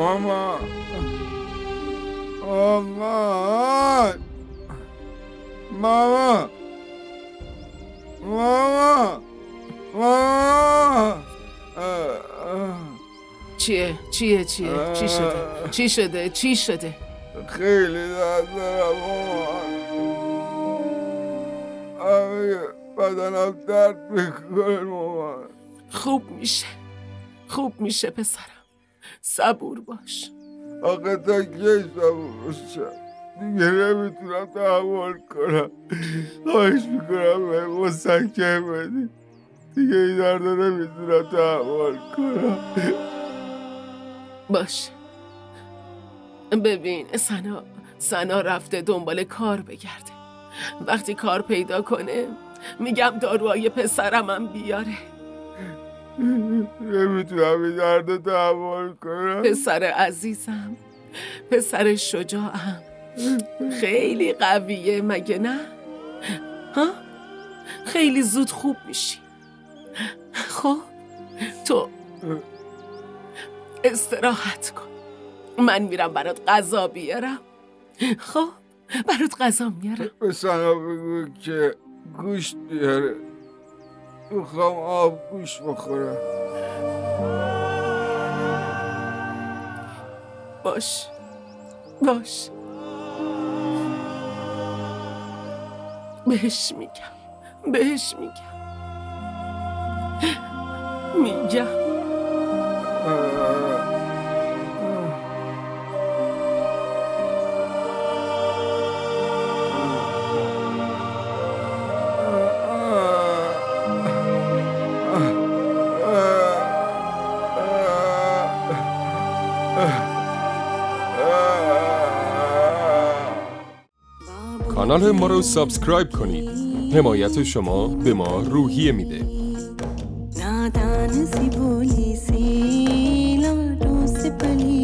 مامان مامان مامان مامان مامان چیه؟ چی شده؟ خیلی درد دارم مامان. بدنم درد میکنه مامان. خوب میشه پسرم، صبور باش. آقا تا کی صبور باشم؟ دیگه نمیتونم تحمل کنم. خواهش میکنم به مسکن بدی. دیگه این درد نمیتونم تحمل کنم. باشه ببین، سنا رفته دنبال کار بگرده. وقتی کار پیدا کنه میگم داروهای پسرمم بیاره. نمیتونم این درد تحمل کنم. پسر عزیزم، پسر شجاعم، خیلی قویه مگه نه؟ ها؟ خیلی زود خوب میشی. خب تو استراحت کن، من میرم برات غذا بیارم. خب برات غذا میارم. به سنا بگو که گوشت بیاره. میخوام آب گوشت بخورم. باش بهش میگم کانال ما رو سابسکرایب کنید. حمایت شما به ما روحیه میده. नादान सी बोली सी लाडों से पली